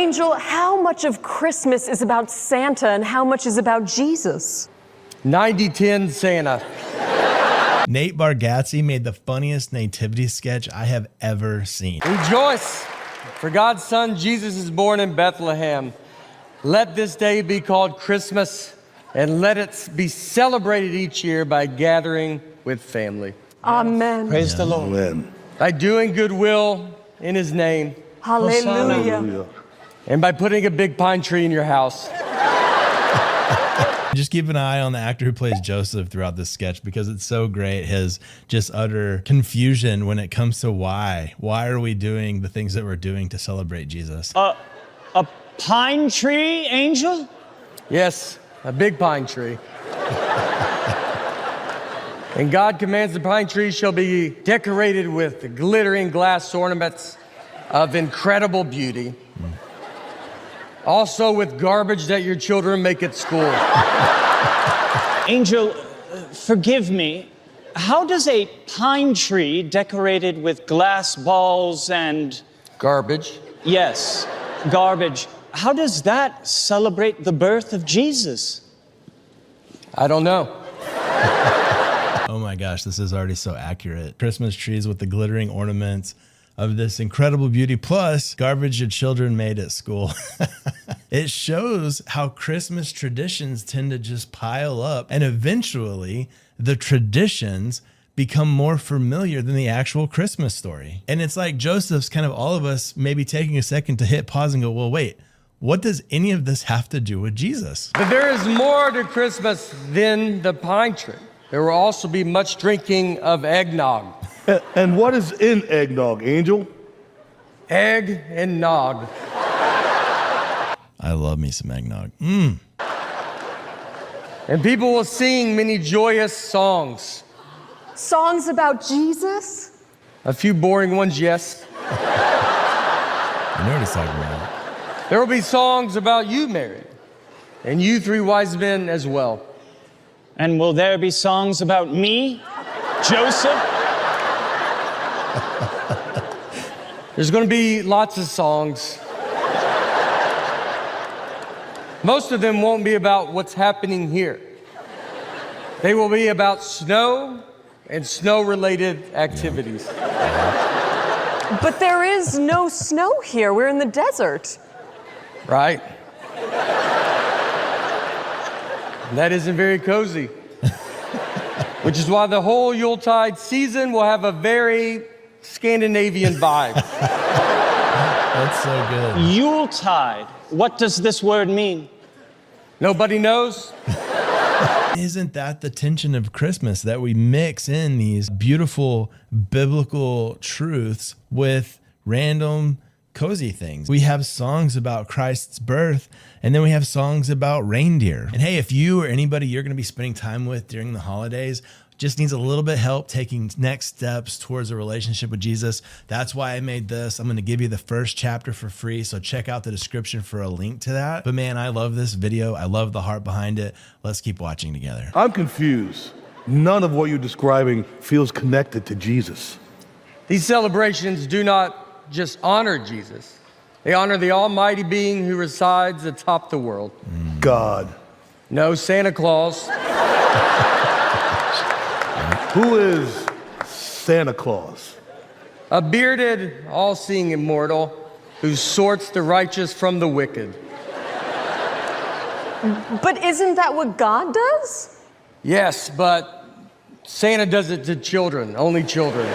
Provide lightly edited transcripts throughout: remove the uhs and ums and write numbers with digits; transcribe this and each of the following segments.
Angel, how much of Christmas is about Santa and how much is about Jesus? 90-10 Santa. Nate Bargatze made the funniest nativity sketch I have ever seen. Rejoice, for God's Son Jesus is born in Bethlehem. Let this day be called Christmas, and let it be celebrated each year by gathering with family. Amen. Praise the Lord. Amen. By doing goodwill in his name, Hallelujah. and by putting a big pine tree in your house. Just keep an eye on the actor who plays Joseph throughout this sketch because it's so great. His just utter confusion when it comes to why. Why are we doing the things that we're doing to celebrate Jesus? A pine tree, Angel? Yes, a big pine tree. And God commands the pine tree shall be decorated with glittering glass ornaments of incredible beauty. Also with garbage that your children make at school. Angel, forgive me. How does a pine tree decorated with glass balls and... Garbage. Yes, garbage. How does that celebrate the birth of Jesus? I don't know. Oh my gosh, this is already so accurate. Christmas trees with the glittering ornaments of this incredible beauty, plus garbage your children made at school. It shows how Christmas traditions tend to just pile up, and eventually the traditions become more familiar than the actual Christmas story. And it's like Joseph's kind of all of us maybe taking a second to hit pause and go, well, wait, what does any of this have to do with Jesus? But there is more to Christmas than the pine tree. There will also be much drinking of eggnog. And what is in eggnog, Angel? Egg and nog. I love me some eggnog. And people will sing many joyous songs. Songs about Jesus? A few boring ones, yes. I know what he's talking about. There will be songs about you, Mary, and you three wise men as well. And will there be songs about me, Joseph? There's going to be lots of songs. Most of them won't be about what's happening here. They will be about snow and snow-related activities. But there is no snow here. We're in the desert. Right? That isn't very cozy. Which is why the whole Yuletide season will have a very Scandinavian vibe. That's so good. Yuletide. What does this word mean? Nobody knows? Isn't that the tension of Christmas, that we mix in these beautiful biblical truths with random cozy things? We have songs about Christ's birth, and then we have songs about reindeer. And hey, if you or anybody you're going to be spending time with during the holidays just needs a little bit of help taking next steps towards a relationship with Jesus, that's why I made this. I'm going to give you the first chapter for free, so check out the description for a link to that. But man, I love this video. I love the heart behind it. Let's keep watching together. I'm confused. None of what you're describing feels connected to Jesus. These celebrations do not just honor Jesus. They honor the almighty being who resides atop the world. God. No, Santa Claus. Who is Santa Claus? A bearded, all-seeing immortal who sorts the righteous from the wicked. But isn't that what God does? Yes, but Santa does it to children, only children.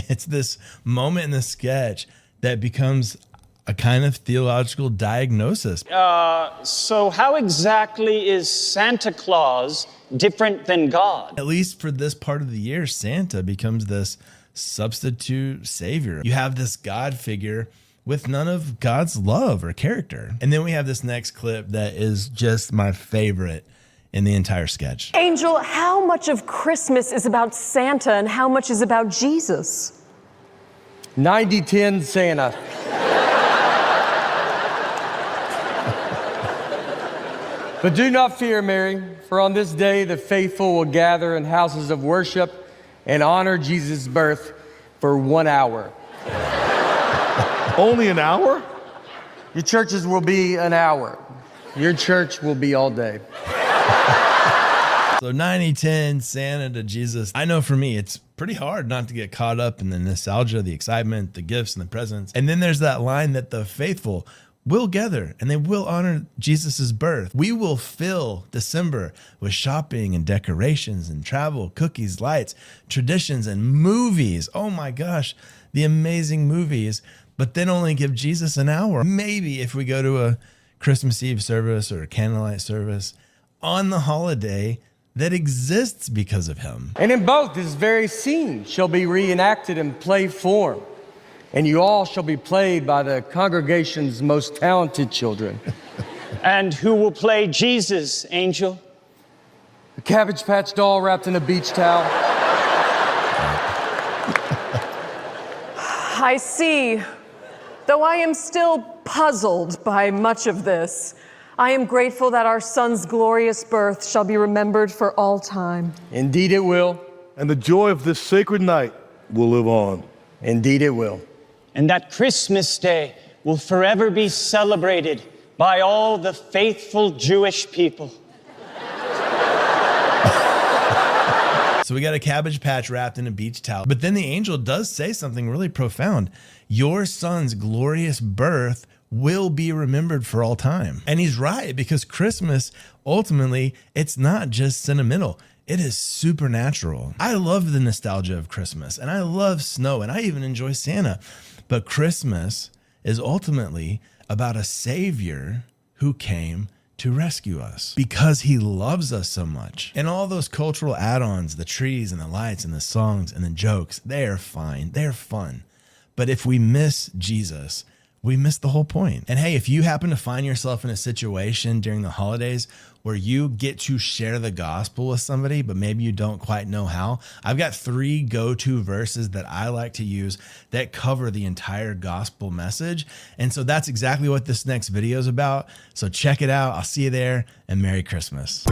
It's this moment in the sketch that becomes a kind of theological diagnosis. So how exactly is Santa Claus different than God? At least for this part of the year, Santa becomes this substitute savior. You have this God figure with none of God's love or character. And then we have this next clip that is just my favorite in the entire sketch. Angel, how much of Christmas is about Santa and how much is about Jesus? 90-10 Santa. But do not fear, Mary, for on this day the faithful will gather in houses of worship and honor Jesus' birth for 1 hour. Only an hour? Your churches will be an hour. Your church will be all day. So 90-10, Santa to Jesus. I know for me, it's pretty hard not to get caught up in the nostalgia, the excitement, the gifts and the presents. And then there's that line that the faithful will gather and they will honor Jesus's birth. We will fill December with shopping and decorations and travel, cookies, lights, traditions, and movies. Oh my gosh, the amazing movies. But then only give Jesus an hour. Maybe if we go to a Christmas Eve service or a candlelight service on the holiday that exists because of him. And in both, this very scene shall be reenacted in play form. And you all shall be played by the congregation's most talented children. And who will play Jesus, Angel? A Cabbage Patch doll wrapped in a beach towel. I see. Though I am still puzzled by much of this, I am grateful that our son's glorious birth shall be remembered for all time. Indeed it will. And the joy of this sacred night will live on. Indeed it will. And that Christmas Day will forever be celebrated by all the faithful Jewish people. So we got a Cabbage Patch wrapped in a beach towel. But then the angel does say something really profound. Your son's glorious birth will be remembered for all time. And he's right, because Christmas, ultimately, it's not just sentimental. It is supernatural. I love the nostalgia of Christmas, and I love snow, and I even enjoy Santa. But Christmas is ultimately about a savior who came to rescue us because he loves us so much. And all those cultural add-ons, the trees and the lights and the songs and the jokes, they are fine, they're fun. But if we miss Jesus, we miss the whole point. And hey, if you happen to find yourself in a situation during the holidays where you get to share the gospel with somebody, but maybe you don't quite know how, I've got 3 go-to verses that I like to use that cover the entire gospel message. And so that's exactly what this next video is about. So check it out. I'll see you there, and Merry Christmas.